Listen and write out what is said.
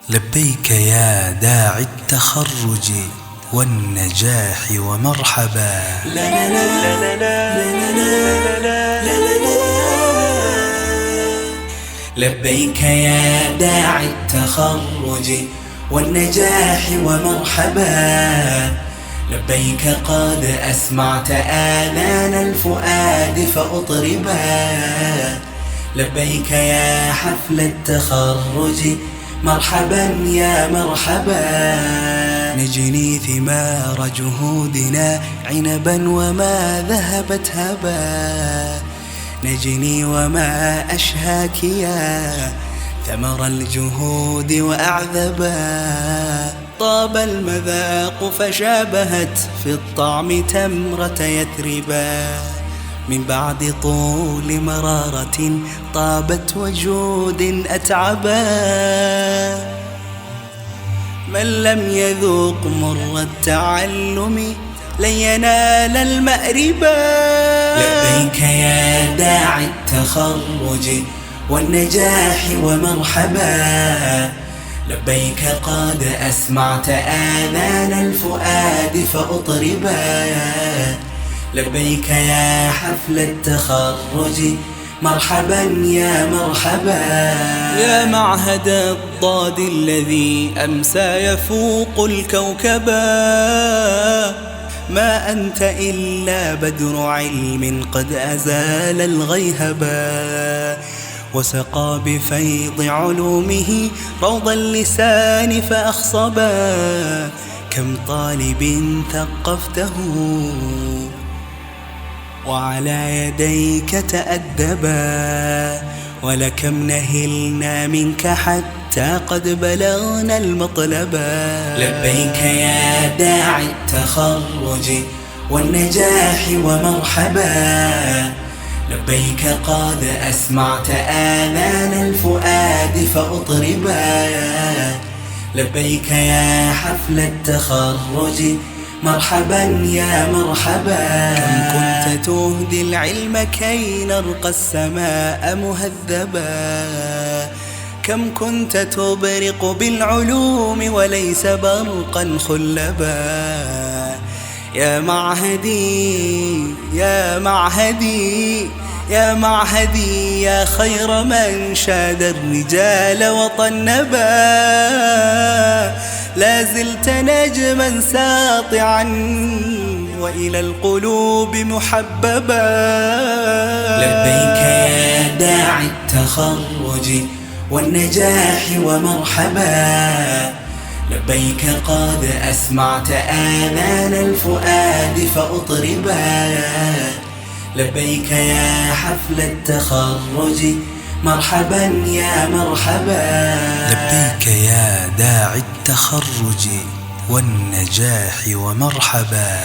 لبيك يا داعي التخرج والنجاح ومرحبا. لبيك يا داعي التخرج والنجاح ومرحبا. لبيك قد أسمعت آذان الفؤاد فأطربا. لبيك يا حفل التخرج مرحبا يا مرحبا. نجني ثمار جهودنا عنبا وما ذهبت هبا. نجني وما أشهاك يا ثمر الجهود وأعذبا. طاب المذاق فشابهت في الطعم تمرة يثربا. من بعد طول مرارة طابت وجود أتعبا. من لم يذوق مر التعلم لن ينال المأربا. لبيك يا داعي التخرج والنجاح ومرحبا. لبيك قد أسمعت آذان الفؤاد فأطربا. لبيك يا حفل التخرج مرحبا يا مرحبا. يا معهد الضاد الذي أمسى يفوق الكوكبا. ما أنت إلا بدر علم قد أزال الغيهبا. وسقى بفيض علومه روض اللسان فأخصبا. كم طالب ثقفته وعلى يديك تأدبا. ولكم نهلنا منك حتى قد بلغنا المطلبا. لبيك يا داعي التخرج والنجاح ومرحبا. لبيك قد أسمعت آذان الفؤاد فأطربا. لبيك يا حفل التخرج مرحبا يا مرحبا. كم كنت تهدي العلم كي نرقى السماء مهذبا. كم كنت تبرق بالعلوم وليس برقا خلبا. يا معهدي يا معهدي يا معهدي يا خير من شاد الرجال وطنبا. لا زلت نجما ساطعا وإلى القلوب محببا. لبيك يا داعي التخرج والنجاح ومرحبا. لبيك قد أسمعت آذان الفؤاد فأطربا. لبيك يا حفل التخرج مرحبا يا مرحبا. لبيك يا داعي التخرج والنجاح ومرحبا.